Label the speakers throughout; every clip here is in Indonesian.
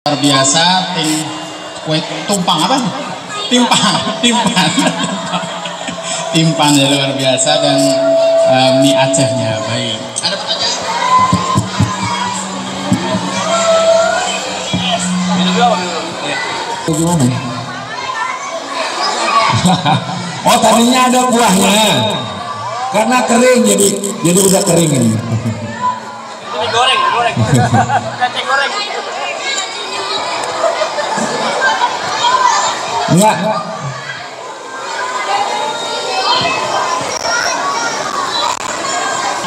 Speaker 1: Luar biasa tim kue tumpang apa? Timpan, timpan, timpan ya luar biasa dan mie Acehnya baik. Ada pertanyaan?
Speaker 2: Gimana? Oh tadinya ada buahnya, karena kering jadi udah kering ini.
Speaker 3: Goreng, kacang goreng.
Speaker 2: Enggak.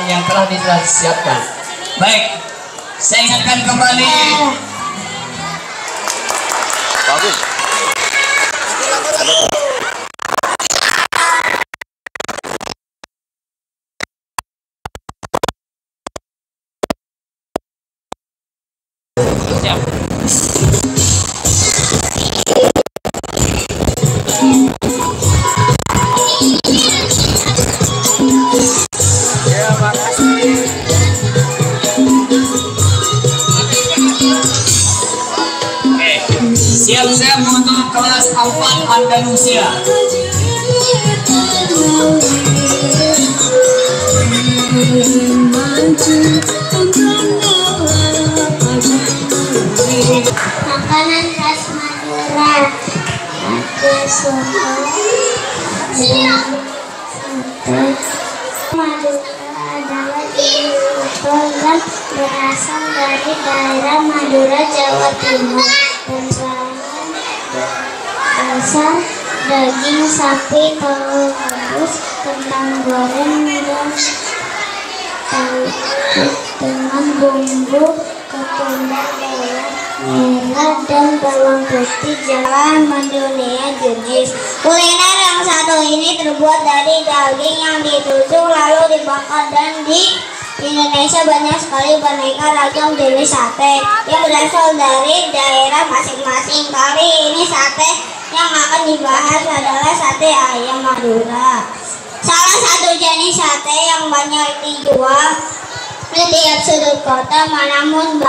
Speaker 3: Yang telah disiapkan. Baik, saya ingatkan kembali. Bagus. Siap. Ya, makasih. Oke, siap-siap untuk kelas 4 Andalusia.
Speaker 4: Makanan khas Madura, ada soto, Madura adalah jenis soto yang berasal dari daerah Madura, Jawa Timur, dan bahan dasar daging sapi, telur rebus, kentang goreng, dan dengan bumbu ketumbar, bawang merah dan bawang putih. Jalan mendunia jenis kuliner yang satu ini terbuat dari daging yang ditusuk lalu dibakar, dan di Indonesia banyak sekali beraneka ragam jenis sate yang berasal dari daerah masing-masing. Kali ini sate yang akan dibahas adalah sate ayam Madura. Salah satu jenis sate yang banyak dijual di tiap sudut kota, namun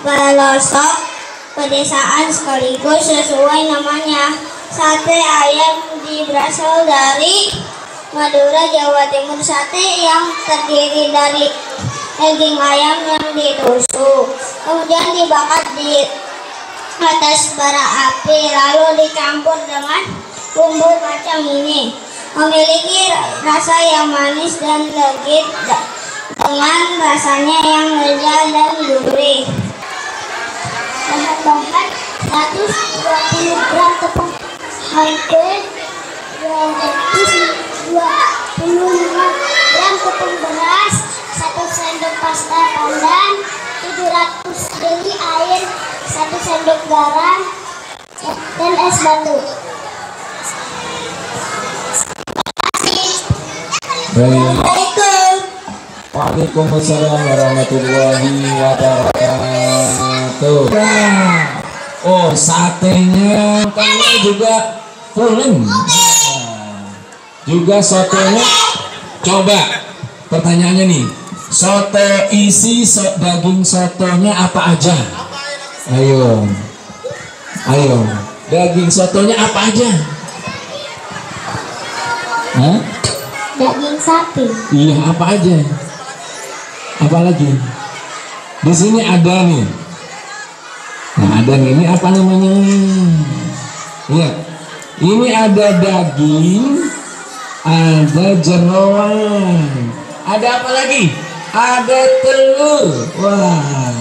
Speaker 4: pelosok pedesaan sekaligus sesuai namanya. Sate ayam berasal dari Madura, Jawa Timur. Sate yang terdiri dari daging ayam yang ditusuk, kemudian dibakar di atas bara api, lalu dicampur dengan bumbu macam ini. Memiliki rasa yang manis dan legit dengan rasanya yang lezat dan gurih. Bahan-bahan 120 gram tepung hampir, 225 gram tepung beras, 1 sendok pasta pandan, 700 ml air, 1 sendok garam, dan es batu.
Speaker 2: Waalaikumsalam warahmatullahi wabarakatuh. Oh, satenya kamu juga pulen. Juga sotonya. Coba pertanyaannya nih. Soto isi daging sotonya apa aja? Ayo. Daging sotonya apa aja? Hah?
Speaker 4: Daging sapi.
Speaker 2: Iya, apa aja? Apalagi di sini ada nih. Nah, ada nih, ini apa namanya? Iya, ini ada daging, ada jeroan, ada apa lagi? Ada telur. Wah,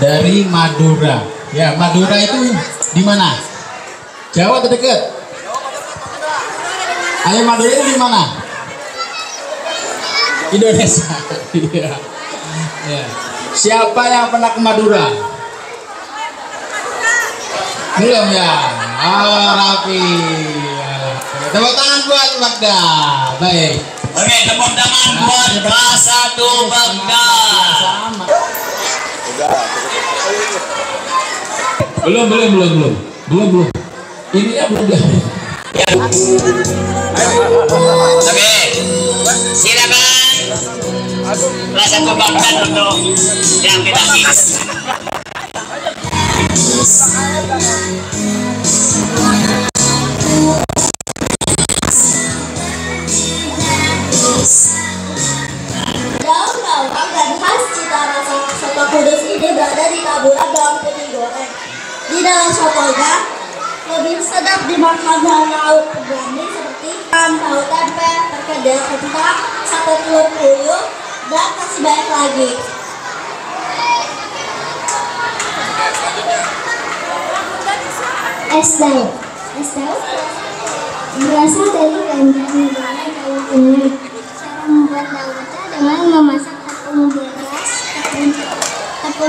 Speaker 1: Dari Madura. Ya, Madura itu di mana? Jawa atau dekat? Ayam Madura itu di mana? Indonesia. Iya. Ya. Siapa yang pernah ke Madura? Belum ya? Oh, Rafi. Tepuk tangan buat Bagda. Baik.
Speaker 3: Oke, tepuk tangan buat kelas 1 Bagda.
Speaker 2: belum. Ini ya belum.
Speaker 3: Oke, silakan kelas 1 Bagda untuk yang kita
Speaker 4: Daun-daunan dan khas cita rasa soto Kudus ini berada di taburan bawang putih goreng. Di dalam sotonya lebih sedap dimakan dengan lauk berani seperti ikan, tahu tempe, perkedel kentang, sate telur puyuh, dan masih banyak lagi. Es daun berasal dari ganja negara Jawa Tengah. Cara membuat daudnya dengan memasak tepung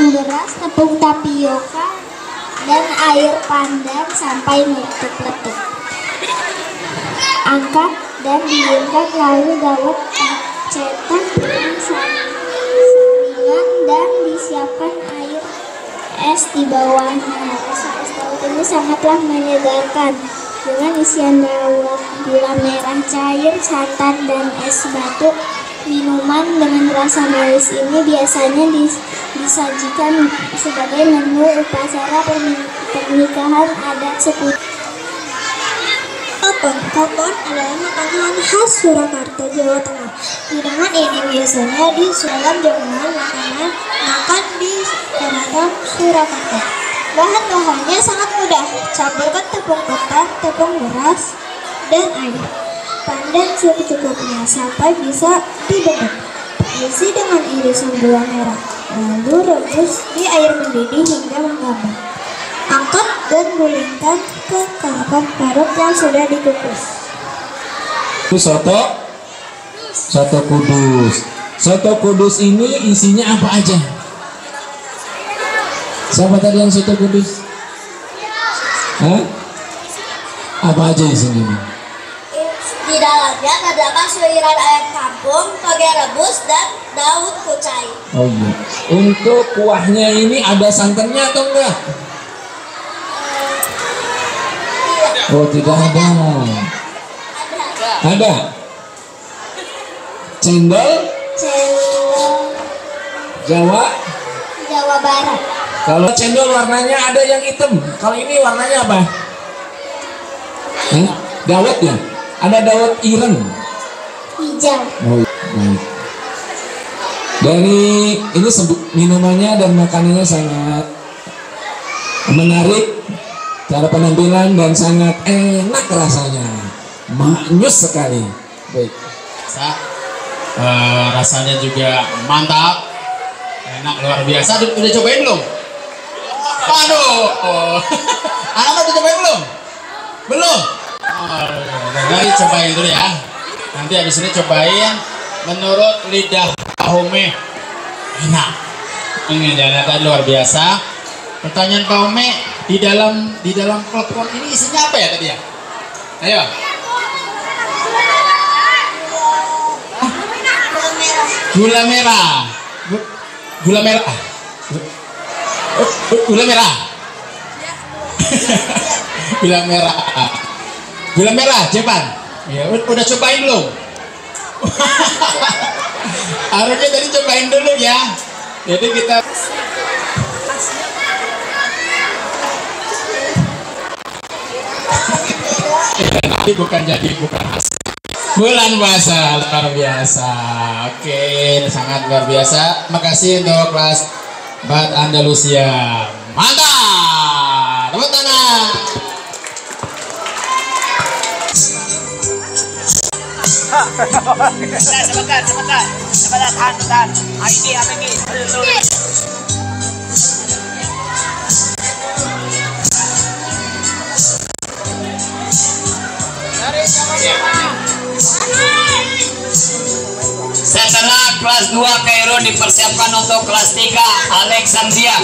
Speaker 4: beras, tepung tapioka, dan air pandan sampai meletup-letup. Angkat dan diingat, lalu dawet cetak dengan saringan dan disiapkan air es di bawahnya. Rasa es dawet ini sangatlah menyegarkan dengan isian dawet, gula merah cair, santan, dan es batu. Minuman dengan rasa manis ini biasanya disajikan sebagai menu upacara pernikahan adat suku. Opor adalah makanan khas Surakarta, Jawa Tengah. Hidangan ini biasanya dalam jamuan makanan makan di keraton Surakarta. Bahan-bahannya sangat mudah. Campurkan tepung ketan, tepung beras, dan air. Pandang secukupnya sampai bisa dibentuk. Isi dengan irisan gula merah. Lalu rebus di air mendidih hingga mengambang. Angkat dan gulingkan ke telapak parut yang sudah dikukus.
Speaker 2: Soto Kudus. Soto Kudus ini isinya apa aja? Siapa tadi yang soto Kudus? Hah? Apa aja isinya?
Speaker 4: Di dalamnya terdapat suiran ayam kampung, toge rebus, dan daun kucai.
Speaker 2: Oh iya. Untuk kuahnya ini ada santannya atau enggak? Oh tidak ada. Ada. Cendol?
Speaker 4: Cendol Jawa Barat.
Speaker 2: Kalau cendol warnanya ada yang hitam. Kalau ini warnanya apa? Dawet ya? Ada dawet ireng.
Speaker 4: Hijau.
Speaker 2: Oh, baik. Dari ini minumannya dan makanannya sangat menarik, cara penampilan dan sangat enak rasanya, manis sekali. Baik.
Speaker 1: Rasanya juga mantap, enak luar biasa. Udah cobain belum? Aduh, anak udah cobain belum? Belum. Nanti cobain dulu ya. Nanti habis ini cobain menurut lidah Pak Home. Enak. Ini ternyata luar biasa. Pertanyaan Pak Home, di dalam klepon ini isinya apa ya tadi ya? Ayo. Gula merah. Gula merah. Gula merah. Gula merah. Gula merah, Jepan. Ya, udah cobain belum? Harusnya tadi cobain dulu ya. Jadi kita nanti bukan bulan puasa luar biasa. Oke, sangat luar biasa. Makasih untuk kelas Bat Andalusia. Mantap. Tepuk tangan.
Speaker 3: Sebentar. Tahan. Ini. Setelah kelas 2 Kairo dipersiapkan untuk kelas 3 Alexandria.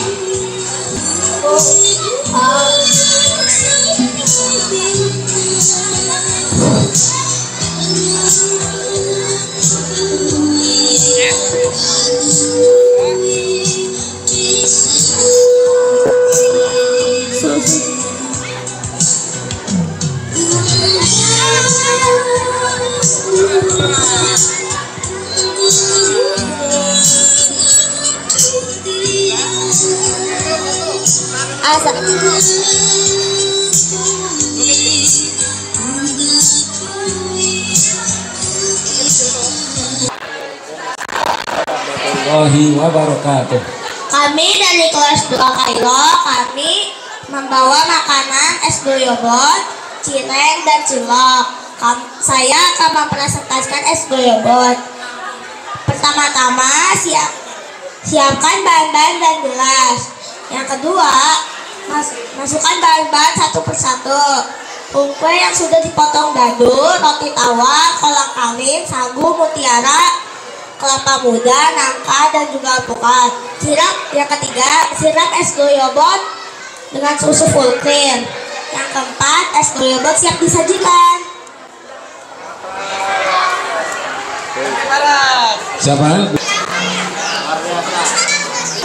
Speaker 2: Warahmatullahi wabarakatuh.
Speaker 4: Kami dari kelas 2 Kairo, kami membawa makanan es goyobot, cireng, dan cilok. Saya akan mempresentasikan es goyobot. Pertama-tama siapkan bahan-bahan dan gelas. Yang kedua, masukkan bahan-bahan satu persatu. Kue yang sudah dipotong dadu, roti tawar, kolang kaling, sagu, mutiara, kelapa muda, nangka, dan juga alpukat. Yang ketiga, siram es goyobot dengan susu full cream. Yang keempat, es goyobot siap disajikan.
Speaker 2: Siapa?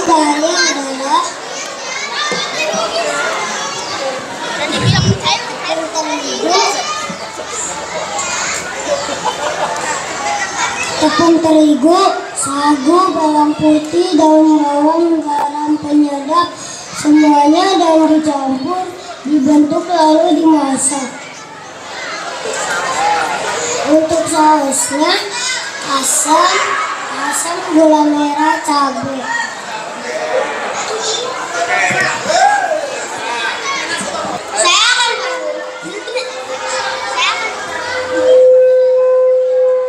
Speaker 4: Bahannya adalah tepung terigu, sagu, bawang putih, daun bawang, garam, penyedap, semuanya dan dicampur, dibentuk lalu dimasak. Untuk sausnya asam, gula merah, cabai.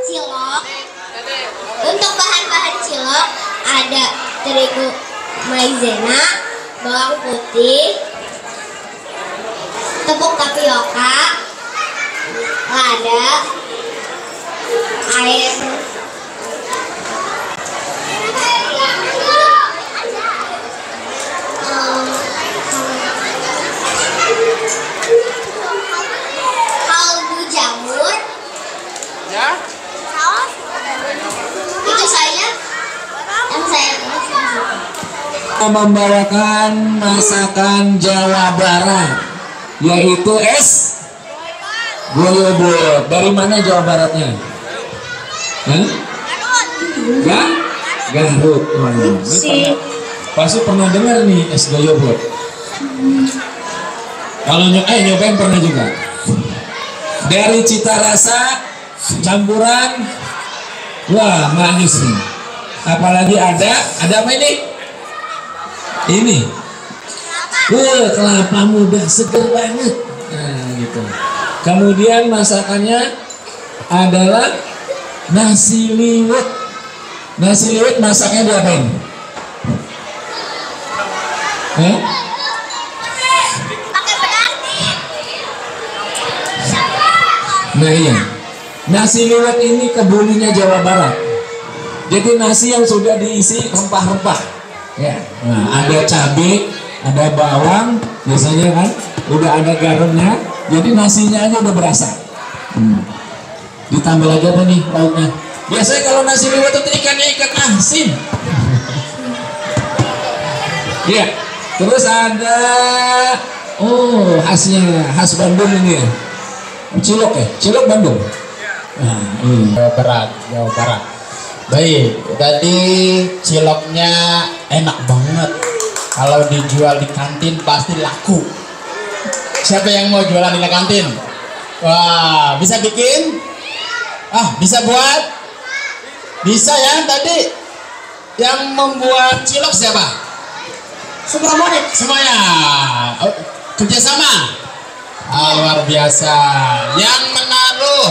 Speaker 4: Cilok. Untuk bahan-bahan cilok ada terigu maizena, bawang putih, tepung tapioka, lada, air, kaldu jamur, ya, saus. Itu saya yang saya
Speaker 2: membawakan masakan Jawa Barat, yaitu es goyobot. Dari mana Jawa Baratnya? Hah? Garut. Pasti pernah dengar nih es goyobot. Kalau nyobain pernah juga. Dari cita rasa campuran, wah manis nih. Apalagi ada apa ini? Ini. Kelapa muda seger banget. Nah, gitu. Kemudian masakannya adalah nasi liwet. Nasi liwet masaknya diapain? Nah iya, nasi liwet ini kebulinya Jawa Barat. Jadi nasi yang sudah diisi rempah-rempah. Ya, nah, ada cabai, ada bawang, biasanya kan, udah ada garamnya. Jadi nasinya aja udah berasa. Ditambah lagi apa nih lauknya? Biasanya kalau nasi liwet itu ikannya ikan asin. Iya. Terus ada khas Bandung ini ya. Cilok ya? Cilok Bandung. Nah,
Speaker 1: Jawa Barat. Baik, tadi ciloknya enak banget. Kalau dijual di kantin pasti laku. Siapa yang mau jualan di kantin? Wah, bisa bikin? Bisa buat? Bisa ya tadi. Yang membuat cilok siapa?
Speaker 4: semua murid.
Speaker 1: Semuanya. Kerjasama. Luar biasa. Yang menaruh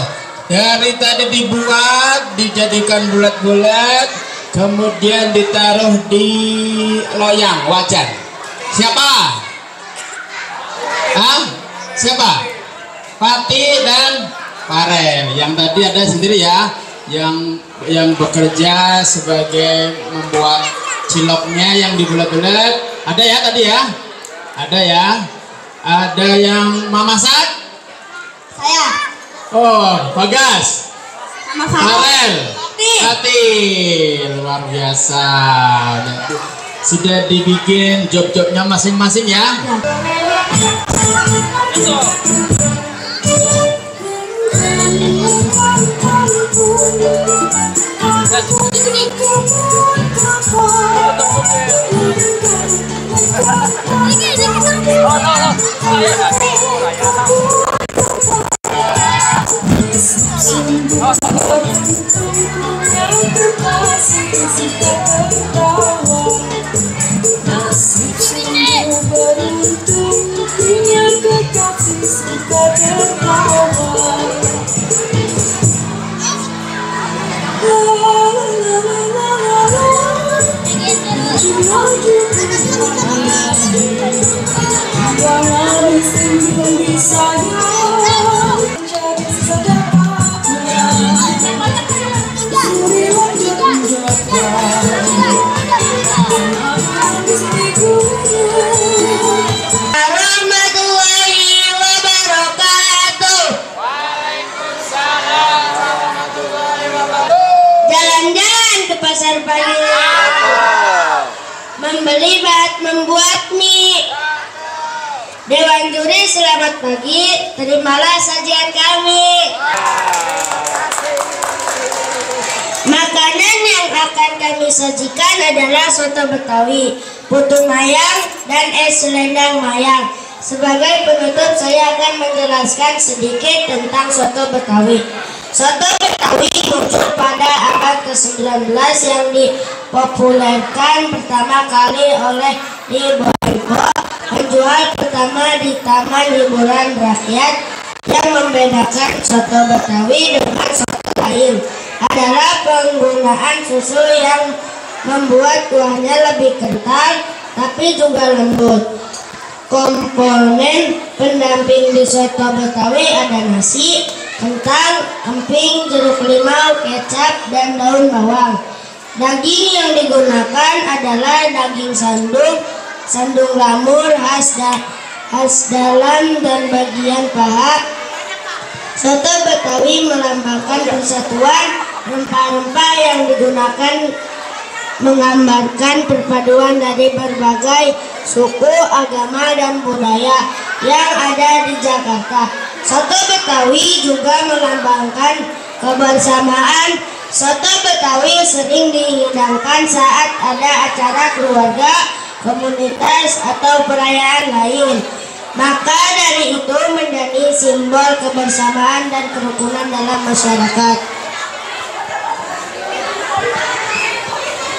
Speaker 1: dari tadi dibuat, dijadikan bulat-bulat, kemudian ditaruh di loyang wajan. Siapa? Siapa? Pati dan Farel. Yang tadi ada sendiri ya, yang bekerja sebagai membuat ciloknya yang dibulat-bulat. Ada ya tadi ya? Ada ya? Ada yang memasak?
Speaker 4: Saya.
Speaker 1: Bagas.
Speaker 4: Sama
Speaker 1: Farel. Pati. Luar biasa. Sudah dibikin job-jobnya masing-masing ya?
Speaker 4: Ini Jalan-jalan ke pasar pagi, membeli bahan membuat mie. Dewan juri selamat pagi, terimalah sajian kami. Makanan yang akan kami sajikan adalah soto Betawi, putu mayang, dan es selendang mayang. Sebagai penutup saya akan menjelaskan sedikit tentang soto Betawi. Soto Betawi muncul pada abad ke-19 yang dipopulerkan pertama kali oleh ibu-ibu penjual pertama di taman hiburan rakyat. Yang membedakan soto Betawi dengan soto lain adalah penggunaan susu yang membuat kuahnya lebih kental tapi juga lembut. Komponen pendamping di soto Betawi ada nasi, kentang, emping, jeruk limau, kecap, dan daun bawang. Daging yang digunakan adalah daging sandung lamur khas dalam dan bagian paha. Soto Betawi melambangkan persatuan. Rempah-rempah yang digunakan menggambarkan perpaduan dari berbagai suku, agama, dan budaya yang ada di Jakarta. Soto Betawi juga melambangkan kebersamaan. Soto Betawi sering dihidangkan saat ada acara keluarga, komunitas, atau perayaan lain. Maka dari itu menjadi simbol kebersamaan dan kerukunan dalam masyarakat.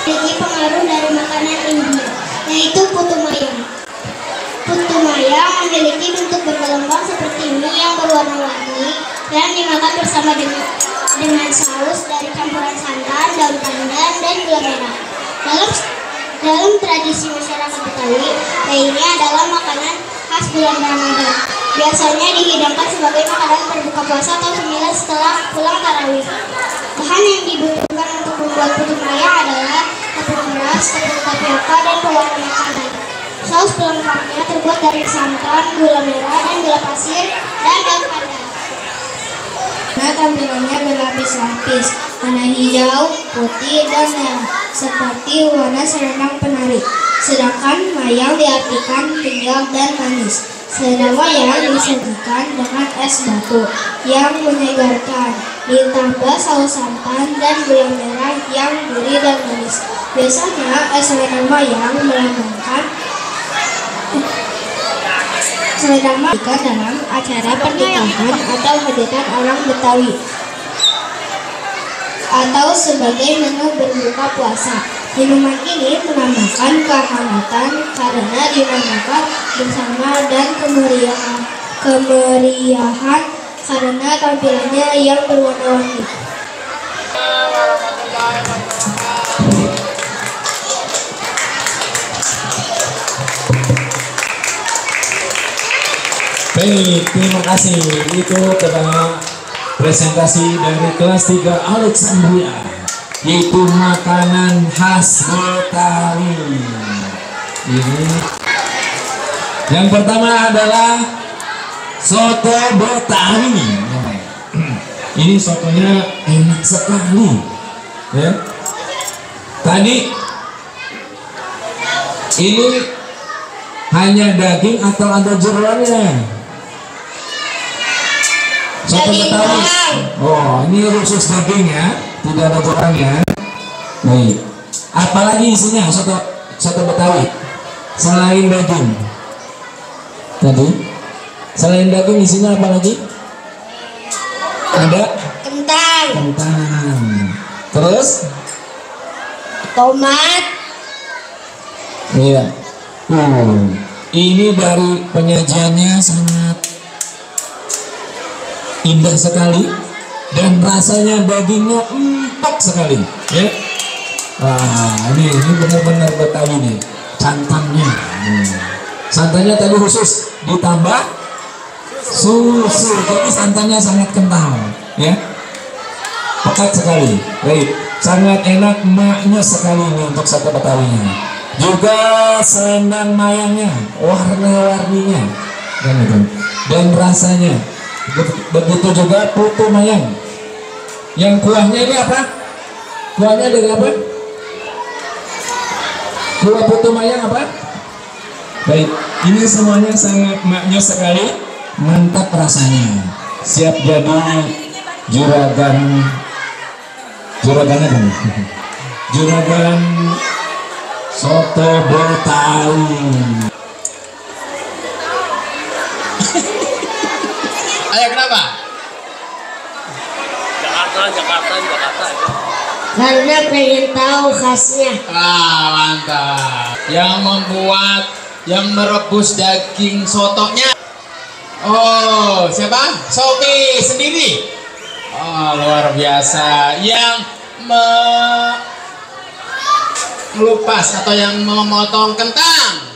Speaker 5: Memiliki pengaruh dari makanan India, yaitu putu mayang. Putu mayang memiliki bentuk bergelombang seperti mie yang berwarna-warni dan dimakan bersama dengan saus dari campuran santan, daun pandan, dan gula merah. Dalam tradisi masyarakat Betawi, lainnya adalah makanan khas bulan Ramadan. Biasanya dihidangkan sebagai makanan berbuka puasa atau cemilan setelah pulang tarawih. Bahan yang dibutuhkan untuk membuat putu mayang adalah tepung beras, tepung tapioka, dan pewarna makanan. Saus pelengkapnya terbuat dari santan, gula merah, dan gula pasir, dan daun pandan.
Speaker 4: Nah, tampilannya berlapis-lapis, warna hijau, putih, dan merah, seperti warna selendang penari. Sedangkan mayang diartikan tinggal dan manis. Selendang mayang disajikan dengan es batu yang menyegarkan, ditambah saus santan dan gula merah yang gurih dan manis. Biasanya es selendang mayang melambangkan dalam acara pernikahan atau hajatan orang Betawi, atau sebagai menu berbuka puasa. Minuman ini menambahkan kehangatan karena dinamakan bersama dan kemeriahan karena tampilannya yang berwarna-warni.
Speaker 2: Baik, terima kasih. Itu adalah presentasi dari kelas 3 Alexandria, yaitu makanan khas Betawi. Ini yang pertama adalah soto Betawi. Ini sotonya enak sekali, ya. Tadi ini hanya daging atau ada jeroannya? Soto Betawi. Oh, ini khusus daging ya, tidak ada jeroannya. Baik. Apalagi isinya soto Betawi selain daging? Tadi Selain daging isinya apa lagi? Ada
Speaker 5: Kentang,
Speaker 2: kentang. Terus?
Speaker 5: tomat,
Speaker 2: Iya. Ini dari penyajiannya sangat indah sekali dan rasanya dagingnya empuk sekali. Ya. Wah, ini benar-benar Betawi nih. Santannya. Santannya tadi khusus ditambah susu, jadi santannya sangat kental, ya. Pekat sekali. Baik, sangat enak, maknyus sekali ini untuk sate Betawinya. Juga selendang mayangnya, warna-warninya, dan rasanya. Begitu juga putu mayang. Yang kuahnya ini apa? Kuahnya dari apa? Kuah putu mayang apa? Baik, ini semuanya sangat maknyus sekali, mantap rasanya. Siap jadi juragan soto Betawi.
Speaker 1: Ayo kenapa?
Speaker 3: Jakarta.
Speaker 5: karena pengen tahu khasnya.
Speaker 1: Mantap. Yang membuat, yang merebus daging sotonya. Oh, siapa? Sofi sendiri. Oh, luar biasa. Yang melupas atau yang memotong kentang.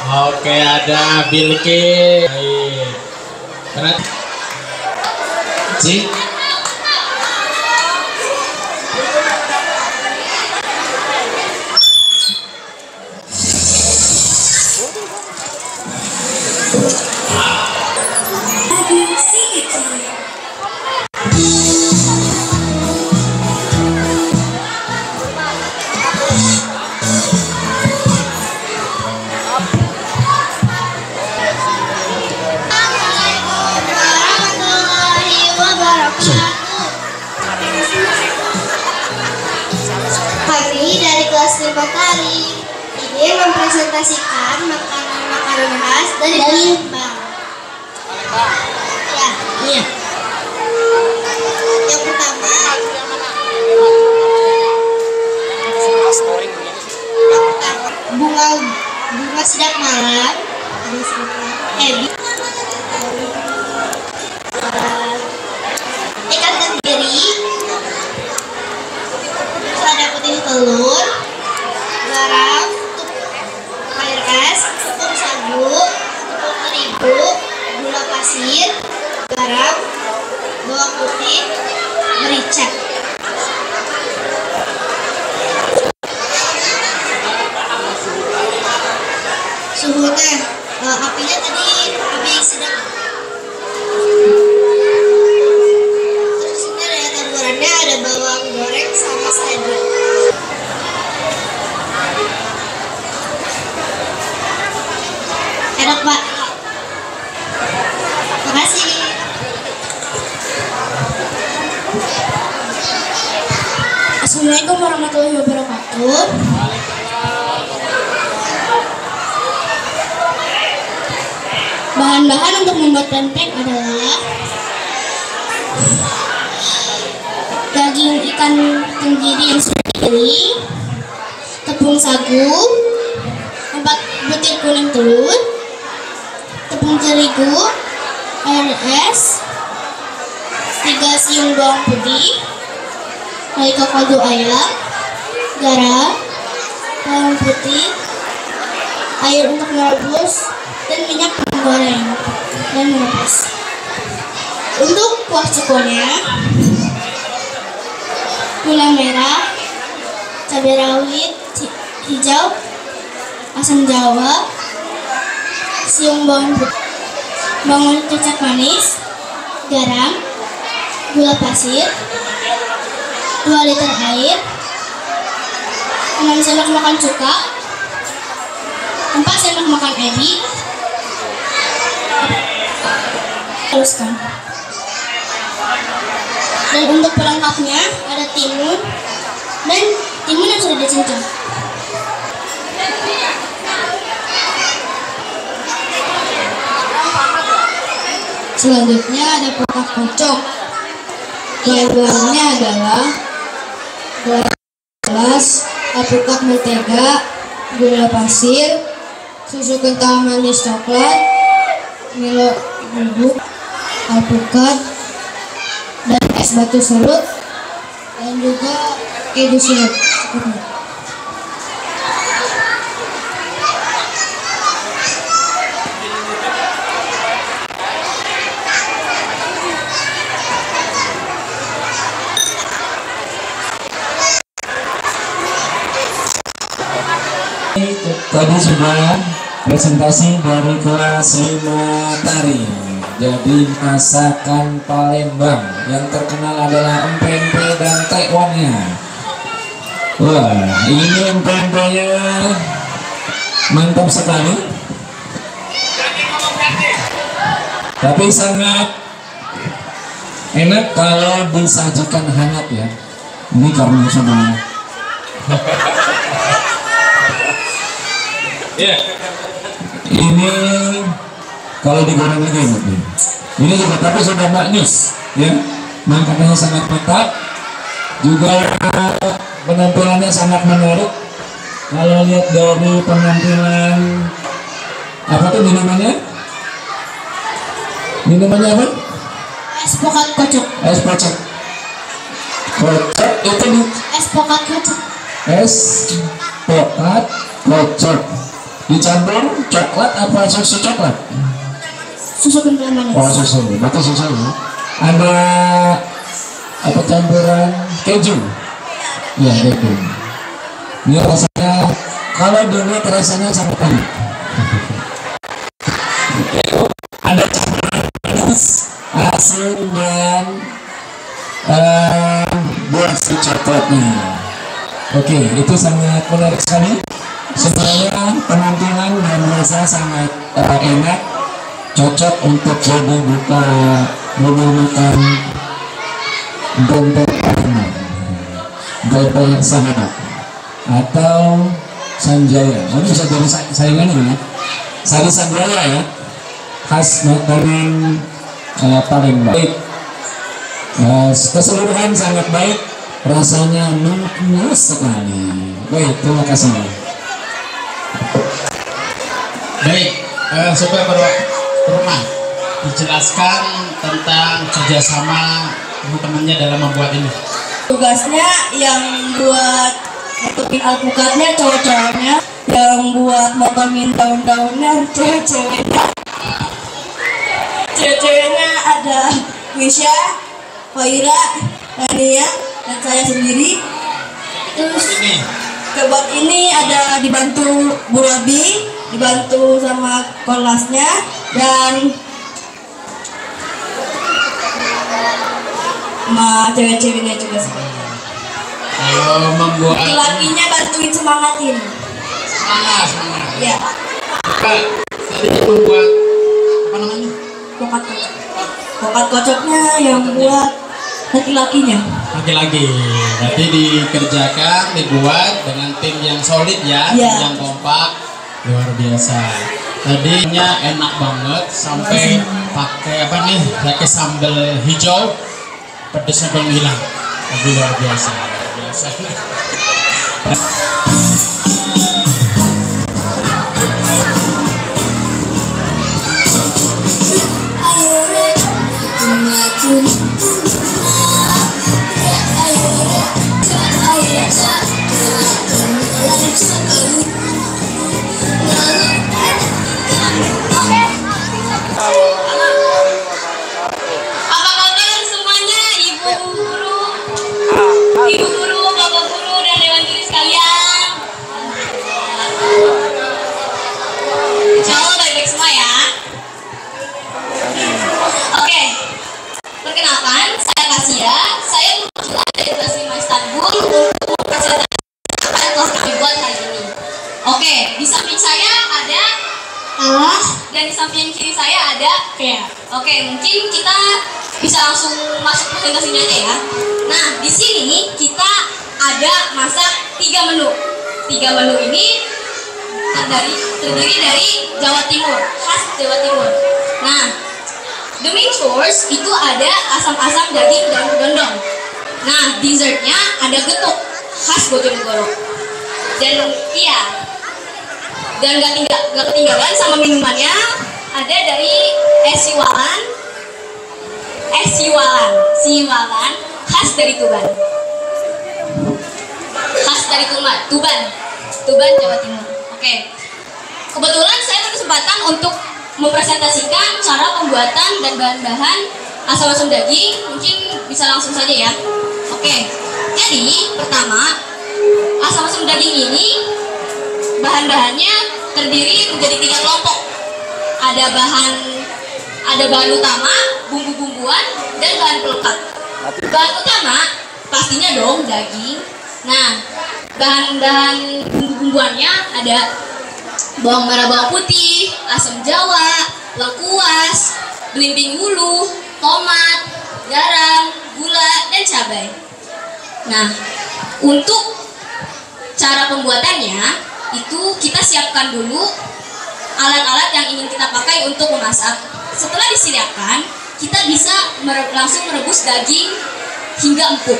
Speaker 1: Oke, ada Bilki. Baik. Karena Cik.
Speaker 5: Warahmatullahi wabarakatuh. Kami dari kelas 5 tari ini mempresentasikan makanan-makanan khas dari Palembang. Ya, iya. Yang pertama, bunga sedap malam, ikan tenggiri, terus ada putih telur, garam, air es, tepung sagu, tepung terigu, gula pasir, garam, bawang putih, merica. Suhunya, apinya tadi api sedang. Terus ini ada taburannya, ada bawang goreng sama seledri. Enak Pak. Makasih. Assalamualaikum warahmatullahi wabarakatuh. Bahan-bahan untuk membuat pempek adalah daging ikan tenggiri yang sudah digiling, tepung sagu, 4 butir kuning telur, tepung terigu, air es, 3 siung bawang putih, kaldu ayam, garam, bawang putih, air untuk merebus, dan minyak goreng dan merebus. Untuk kuah cukonya, gula merah, cabai rawit hijau, asam jawa, siung bawang putih, bawang kecap manis, garam, gula pasir, 2 liter air, 6 sendok makan cuka, 4 sendok makan ebi. Haluskan. Dan untuk pelengkapnya ada timun yang sudah dicincang. Selanjutnya ada pokat kocok. Bahan-bahannya adalah gelas, alpukat mentega, gula pasir, susu kental manis coklat, Milo bubuk, alpukat, dan es batu serut, dan juga keju sirup.
Speaker 2: Tadi sudah presentasi dari kelas 5 tari. Jadi masakan Palembang yang terkenal adalah empempe dan tekwonnya. Wah, ini empempenya mantap sekali. Tapi sangat enak kalau disajikan hangat ya. Ini karena sudah ini kalau digoreng lagi enak nih. Ini juga tapi sudah maknyus ya, makanannya sangat mantap, juga penampilannya sangat menarik. Kalau lihat dari penampilan apa tuh minumannya? Minumannya apa?
Speaker 5: Es pokat kocok.
Speaker 2: Es kocok. Kocok itu nih.
Speaker 5: Es pokat kocok.
Speaker 2: Es pokat kocok. Dicampur coklat apa susu coklat?
Speaker 5: Susu kental manis.
Speaker 2: Oh susu, berarti susu. Ada apa campuran keju? Ya keju. Ini rasanya kalau dulu rasanya sangat enak. Ada campuran manis, asin dan buah si coklatnya. Oke, itu sangat menarik sekali. Sebenarnya penampilan dan rasa sangat enak, cocok untuk jadi buka rumah makan Dompet Palembang, Dompet Sahabat atau Sanjaya. Ini bisa jadi saingan ya. Sari Sanjaya ya, khas makanan Palembang. Baik, keseluruhan sangat baik, rasanya manis sekali. Baik, terima kasih.
Speaker 1: Baik, supaya berumah dijelaskan tentang kerjasama teman-temannya dalam membuat ini.
Speaker 5: Tugasnya yang buat nutupin alpukatnya cowok-cowoknya, yang buat motomin daun-daunnya cewek-ceweknya. Cewek-ceweknya ada Wisya, Faira, Nania, dan saya sendiri. Terus buat ini ada dibantu Bu Rabi, dibantu sama kolasnya, dan sama cewek-ceweknya juga sih.
Speaker 1: Kalau membuat
Speaker 5: Laki-lakinya bantuin semangatin.
Speaker 1: semangat.
Speaker 5: Ya,
Speaker 1: Kak, tadi membuat apa namanya?
Speaker 5: pokat kocok. Pokat kocoknya yang buat laki-lakinya.
Speaker 1: Lagi-lagi, berarti dikerjakan, dibuat dengan tim yang solid ya,
Speaker 5: Iya.
Speaker 1: tim yang kompak, luar biasa. Tadinya enak banget sampai pakai apa nih? Pakai sambal hijau, pedesnya belum hilang. Tapi luar biasa, luar biasa.
Speaker 6: Apa kabar semuanya, Ibu Guru, Bapak Guru, dan Dewan Juri sekalian? Insya Allah baik-baik semua ya. Oke, perkenalkan saya Kasia. Saya perwakilan dari kelas 5 Istanbul untuk mempresentasikan kelas kami buat hari ini. Oke, di samping saya ada
Speaker 5: Allah
Speaker 6: dan di samping kiri saya ada Fea. Oke, mungkin kita bisa langsung masuk presentasinya aja ya. Nah, di sini kita ada masak 3 menu. 3 menu ini terdiri dari Jawa Timur, khas Jawa Timur. Nah, the main course itu ada asam-asam daging dan dondong. Nah, dessertnya ada getuk khas Bojonegoro. Dan iya, dan gak ketinggalan sama minumannya ada dari siwalan khas dari Tuban. Tuban, Jawa Timur. Oke. Kebetulan saya berkesempatan untuk mempresentasikan cara pembuatan dan bahan-bahan asam-asam daging. Mungkin bisa langsung saja ya. Oke. Jadi, pertama, asam-asam daging ini bahan-bahannya terdiri menjadi 3 kelompok. Ada bahan utama, bumbu-bumbuan, dan bahan pelengkap. Bahan utama pastinya dong daging. Nah, bahan-bahan bumbu-bumbuannya ada bawang merah, bawang putih, asam jawa, lengkuas, belimbing hulu, tomat, garam, gula, dan cabai. Nah, untuk cara pembuatannya itu kita siapkan dulu alat-alat yang ingin kita pakai untuk memasak. Setelah disiapkan, kita bisa langsung merebus daging hingga empuk.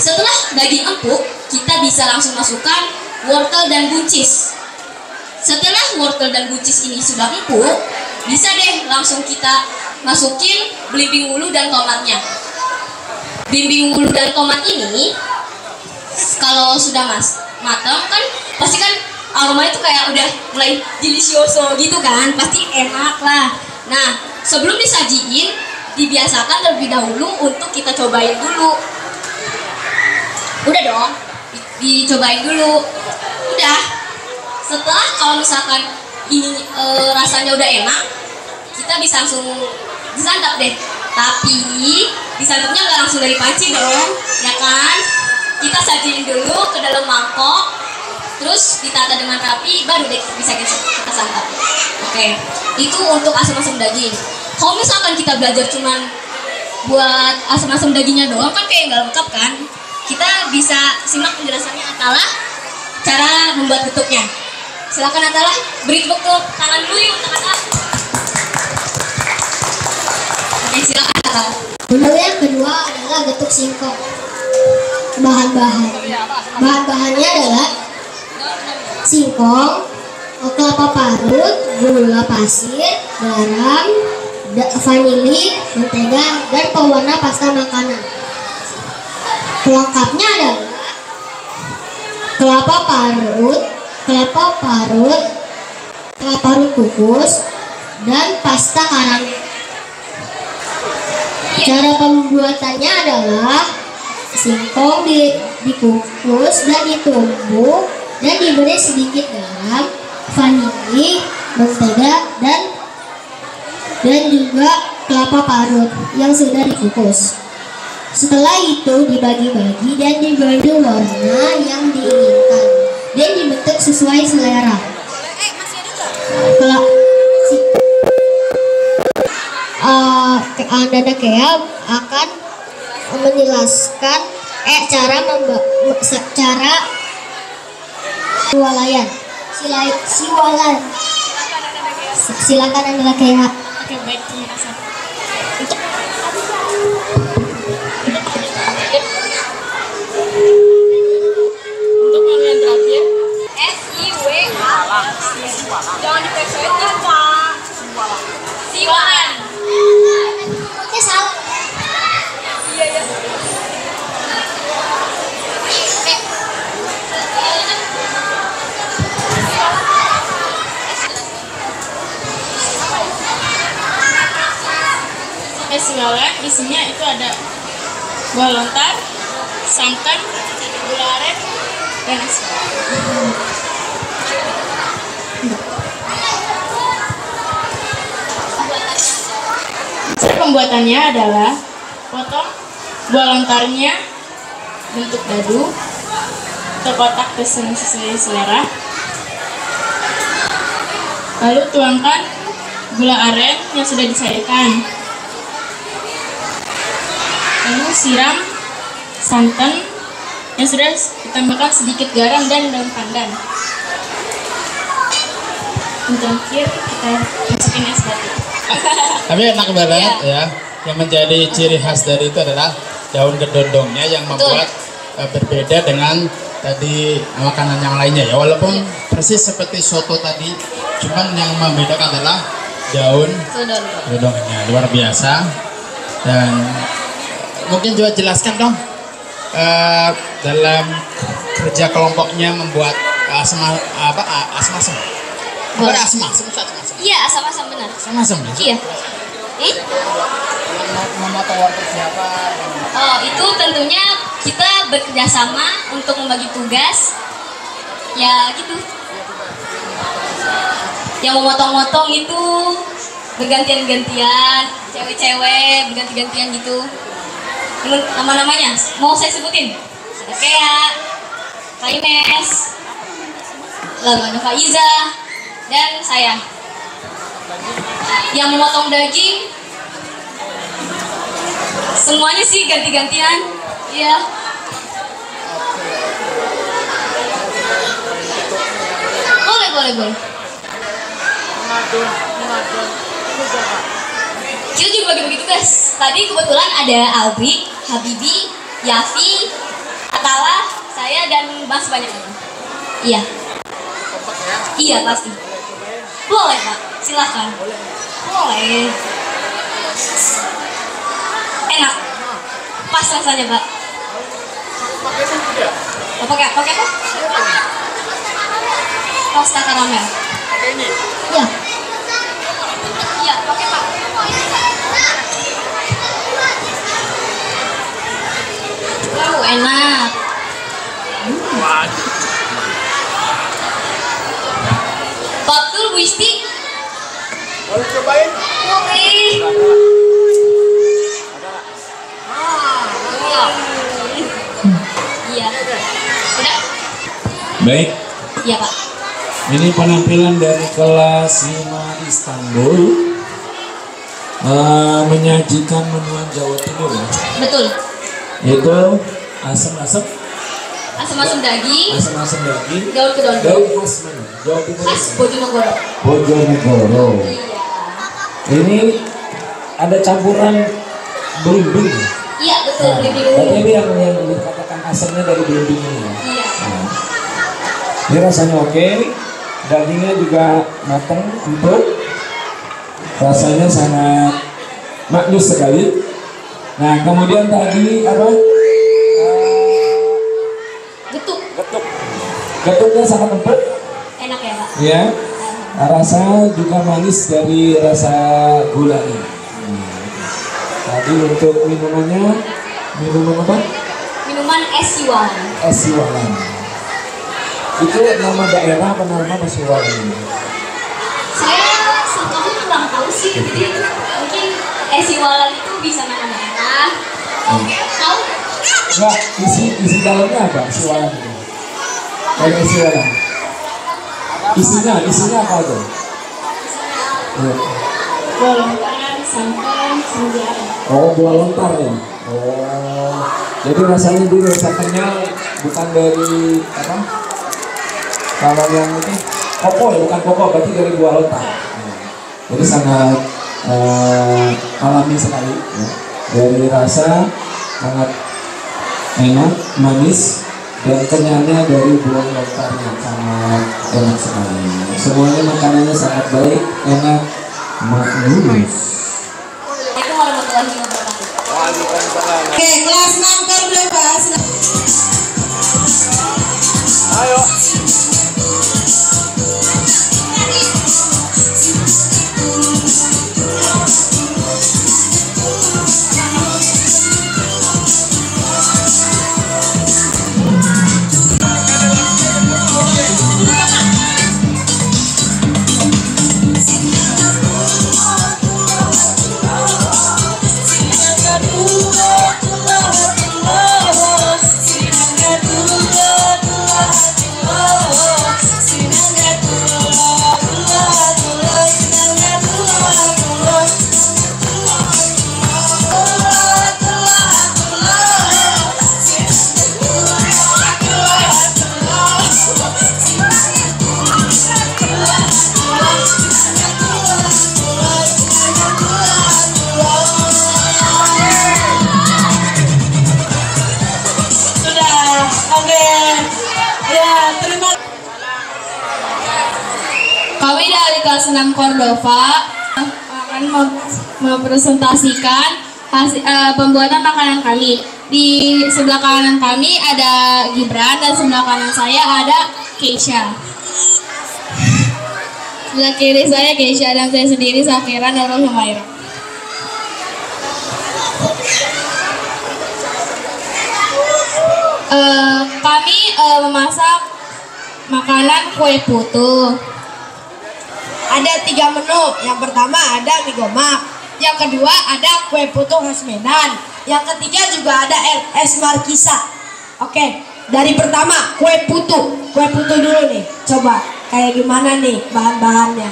Speaker 6: Setelah daging empuk, kita bisa langsung masukkan wortel dan buncis. Setelah wortel dan buncis ini sudah empuk, bisa deh langsung kita masukin belimbing hulu dan tomatnya. Belimbing hulu dan tomat ini kalau sudah matang kan pasti kan aroma itu kayak udah mulai delicioso gitu kan, pasti enak lah. Nah, sebelum disajiin dibiasakan terlebih dahulu untuk kita cobain dulu. Udah dong, dicobain dulu. Udah. Setelah kalau misalkan ini rasanya udah enak, kita bisa langsung disantap deh. Tapi disantapnya nggak langsung dari panci dong, ya kan? Kita sajiin dulu ke dalam mangkok, terus ditata dengan rapi, baru deh bisa kita santap. Oke, itu untuk asam-asam daging. Kalau misalkan kita belajar cuman buat asam-asam dagingnya doang kan kayak nggak lengkap kan? Kita bisa simak penjelasannya Atalah cara membuat getuknya. Silakan Atalah, beri tepuk tangan dulu yuk untuk Atalah. Oke, silakan Atalah.
Speaker 5: Menu yang kedua adalah getuk singkong. Bahan-bahannya adalah singkong, kelapa parut, gula pasir, garam, vanili, mentega, dan pewarna pasta makanan. Pelengkapnya adalah kelapa parut kukus, dan pasta karang. Cara pembuatannya adalah singkong dikukus dan ditumbuk dan diberi sedikit garam, vanili, mentega, dan juga kelapa parut yang sudah dikukus. Setelah itu dibagi-bagi dan diberi warna yang diinginkan dan dibentuk sesuai selera. Anda Kea akan menjelaskan cara siwalan. Silakan Anda Kea.
Speaker 6: Oke, baik, terima kasih. Untuk yang terakhir SIWA. Jangan diplesetin Pak. Siwalan.
Speaker 5: Oke, salah.
Speaker 6: Iya. Siwalan isinya itu ada buah lontar, santan, gula aren, dan nasi. Cara pembuatannya adalah potong buah lontarnya bentuk dadu atau kotak sesuai selera. Lalu tuangkan gula aren yang sudah dicairkan. Lalu siram santan yang sudah ditambahkan sedikit garam dan daun pandan. Dan terakhir kita masukin es batu.
Speaker 1: Tapi enak banget ya. Yang menjadi ciri khas dari itu adalah daun kedondongnya yang membuat berbeda dengan tadi makanan yang lainnya ya. Walaupun persis seperti soto tadi, cuman yang membedakan adalah daun kedondongnya. Luar biasa. Dan mungkin juga jelaskan dong dalam kerja kelompoknya membuat asam.
Speaker 6: Iya, asam-asam benar.
Speaker 1: Asam ya?
Speaker 6: Iya.
Speaker 1: Memotong wortel siapa?
Speaker 6: Oh, itu tentunya kita bekerja sama untuk membagi tugas. Ya gitu. Yang memotong-motong itu bergantian-gantian, cewek-cewek berganti-gantian gitu. Nama-namanya mau saya sebutin? Ada Kea, Kak Ines, lalu ada Faiza, dan saya. Yang memotong daging semuanya sih ganti-gantian. Iya. Boleh. Kita juga bagi-bagi tugas. Tadi kebetulan ada Albri, Habibi, Yafi, Atala, saya dan Mas banyak lagi. Iya. Iya pasti. Boleh Pak, silahkan. Boleh. Enak. Pas rasanya Pak. Pakai apa? Pasta karamel.
Speaker 1: Pakai ini.
Speaker 6: Iya. Iya, pakai Pak. Enak. Betul Bu Isti.
Speaker 1: Boleh cobain?
Speaker 6: Boleh. Iya. Udah?
Speaker 2: Baik,
Speaker 6: Iya Pak.
Speaker 2: ini penampilan dari kelas 5 Istanbul menyajikan menuan Jawa Timur ya.
Speaker 6: Betul.
Speaker 2: Itu asam-asam
Speaker 6: Asam-asam daging, daun
Speaker 2: dari
Speaker 6: kedondong,
Speaker 2: khas mana? Jawa Timur.
Speaker 6: khas Bojonegoro.
Speaker 2: Bojonegoro.
Speaker 6: Iya.
Speaker 2: Ini ada campuran belimbing.
Speaker 6: Iya betul.
Speaker 2: Nah,
Speaker 6: Lebih
Speaker 2: berarti
Speaker 6: dulu.
Speaker 2: ini yang dikatakan asamnya dari belimbing ini ya.
Speaker 6: Iya.
Speaker 2: Nah, ini rasanya oke, dagingnya juga matang, empuk, rasanya sangat maknyus sekali. Nah kemudian tadi apa? Getuknya sangat empuk,
Speaker 6: Enak ya Pak.
Speaker 2: ya. Rasa juga manis dari rasa gulanya. Tadi untuk minumannya, minuman apa?
Speaker 6: Minuman es siwalan.
Speaker 2: Es siwalan. Itu nama daerah apa nama es siwalan ini?
Speaker 6: Saya sebetulnya kurang tahu sih. Jadi mungkin es siwalan itu bisa nama daerah. Tahu?
Speaker 2: Enggak, isi dalamnya apa siwalan itu? Kayak siwalan. Isinya apa tuh? Ya.
Speaker 5: Golongan santan sembilan.
Speaker 2: Oh, buah lontar ya. Oh, jadi rasanya dia rasa kenyal, bukan dari apa? Kalau yang ini koko ya, bukan koko, berarti dari buah lontar. Jadi sangat alami sekali. Ya. Dari rasa sangat enak, manis, dan kenyalnya dari buah lontarnya sangat enak sekali. Semuanya makanannya sangat baik, enak, maknyus.
Speaker 6: Assalamualaikum warahmatullahi wabarakatuh.
Speaker 7: Oke, kelas 6 kan udah bahas.
Speaker 1: Ayo.
Speaker 7: Oh
Speaker 6: dari kelas 6 Cordova akan mempresentasikan hasil, pembuatan makanan kami. Di sebelah kanan kami ada Gibran dan sebelah kanan saya ada Keisha. Sebelah kiri saya Keisha dan saya sendiri Sakira Nurul Humaira. Kami memasak makanan kue putu.
Speaker 7: Ada 3 menu. Yang pertama ada mie gomak. Yang kedua ada kue putu khas Medan. Yang ketiga juga ada es markisa. Oke, dari pertama kue putu. Kue putu dulu nih. Coba kayak gimana nih bahan-bahannya?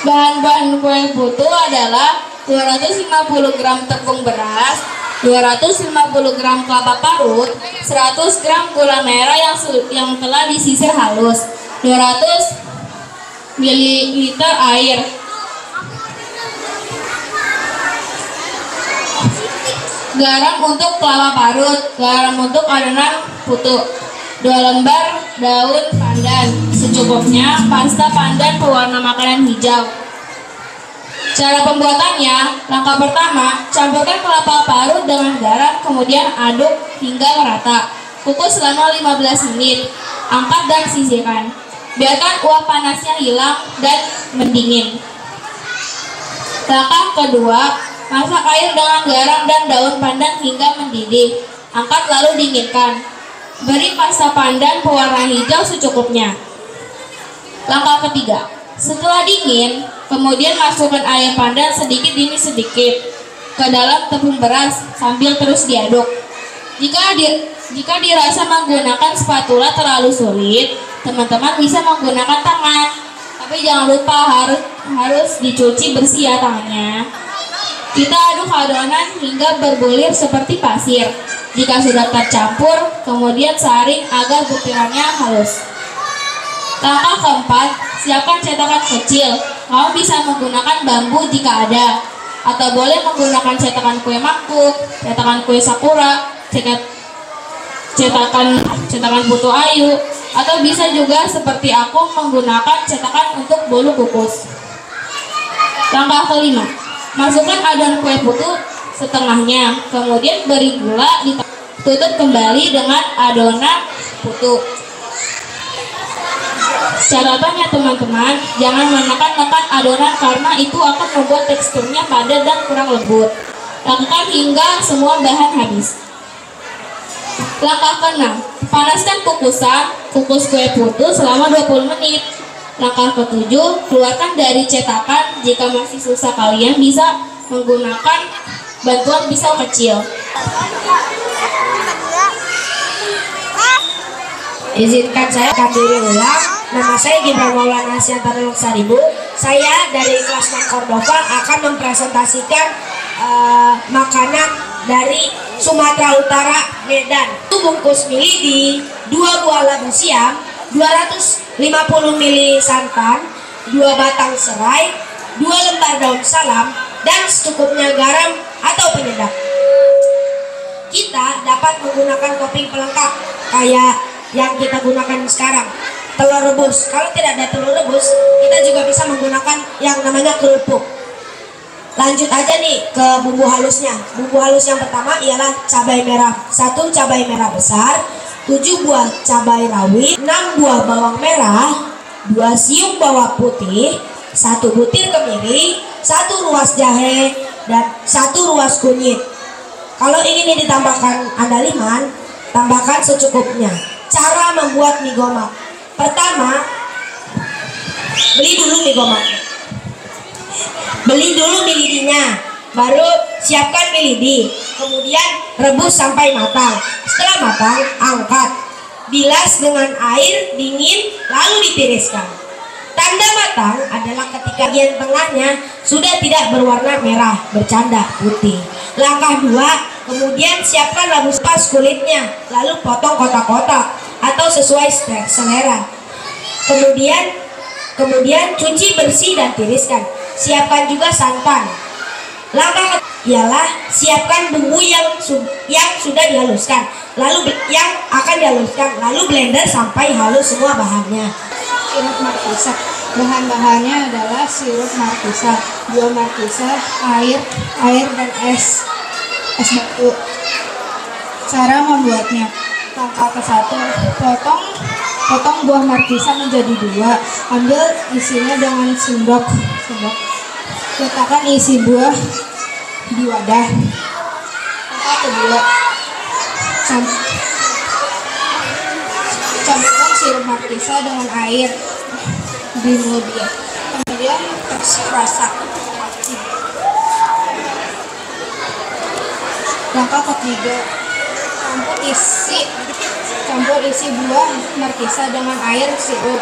Speaker 6: Bahan-bahan kue putu adalah 250 gram tepung beras, 250 gram kelapa parut, 100 gram gula merah yang telah disisir halus, 200 ml air. Garam untuk kelapa parut, garam untuk adonan putu, 2 lembar daun pandan, secukupnya pasta pandan pewarna makanan hijau. Cara pembuatannya, langkah pertama, campurkan kelapa parut dengan garam, kemudian aduk hingga merata. Kukus selama 15 menit, angkat dan sisihkan. Biarkan uap panasnya hilang dan mendingin. Langkah kedua, masak air dengan garam dan daun pandan hingga mendidih. Angkat lalu dinginkan. Beri pasta pandan pewarna hijau secukupnya. Langkah ketiga, setelah dingin, kemudian masukkan air pandan sedikit demi sedikit ke dalam tepung beras sambil terus diaduk. Jika dirasa menggunakan spatula terlalu sulit, teman-teman bisa menggunakan tangan. Tapi jangan lupa harus dicuci bersih ya tangannya. Kita aduk adonan hingga berbulir seperti pasir. Jika sudah tercampur, kemudian saring agar butirannya halus. Langkah keempat, siapkan cetakan kecil. Kamu bisa menggunakan bambu jika ada, atau boleh menggunakan cetakan kue mangkuk, cetakan kue sakura, cetakan putu ayu, atau bisa juga seperti aku menggunakan cetakan untuk bolu kukus. Langkah kelima, masukkan adonan kue putu setengahnya, kemudian beri gula, tutup kembali dengan adonan putu. Catatannya teman-teman, jangan menekan-nekan adonan karena itu akan membuat teksturnya padat dan kurang lembut. Lakukan hingga semua bahan habis. Langkah ke-6, panaskan kukus kue putu selama 20 menit. Langkah ke-7, keluarkan dari cetakan. Jika masih susah, kalian bisa menggunakan bantuan pisau kecil.
Speaker 7: Izinkan saya diri ulang. Nama saya Gibran Maulana Siantara Loksaribu. Saya dari kelas 6 Cordova akan mempresentasikan makanan dari Sumatera Utara, Medan. Itu bungkus mie di 2 buah labu siam, 250 ml santan, 2 batang serai, 2 lembar daun salam, dan secukupnya garam atau penyedap. Kita dapat menggunakan topping pelengkap kayak yang kita gunakan sekarang, telur rebus. Kalau tidak ada telur rebus, kita juga bisa menggunakan yang namanya kerupuk. Lanjut aja nih ke bumbu halusnya. Bumbu halus yang pertama ialah cabai merah. 1 cabai merah besar, 7 buah cabai rawit, 6 buah bawang merah, 2 siung bawang putih, 1 butir kemiri, 1 ruas jahe, dan 1 ruas kunyit. Kalau ingin ditambahkan andaliman, tambahkan secukupnya. Cara membuat mie gomak. Pertama, beli dulu mie gomaknya. Beli dulu mie lidinya, baru siapkan mie lidi. Kemudian rebus sampai matang. Setelah matang, angkat. Bilas dengan air dingin, lalu ditiriskan. Tanda matang adalah ketika bagian tengahnya sudah tidak berwarna merah, bercanda putih. Langkah 2, kemudian siapkan labu pas kulitnya, lalu potong kotak-kotak atau sesuai selera. Kemudian cuci bersih dan tiriskan. Siapkan juga santan. Langkah ialah siapkan bumbu yang sudah dihaluskan, lalu blender sampai halus semua bahannya.
Speaker 8: Bahan-bahannya adalah sirup markisa, buah markisa, air dan es batu. Cara membuatnya: langkah ke-1, potong buah markisa menjadi 2. Ambil isinya dengan sendok. Letakkan isi buah di wadah. Langkah kedua, campurkan sirup markisa dengan air di kemudian rasa. Langkah ketiga, campur isi buah markisa dengan air sirup.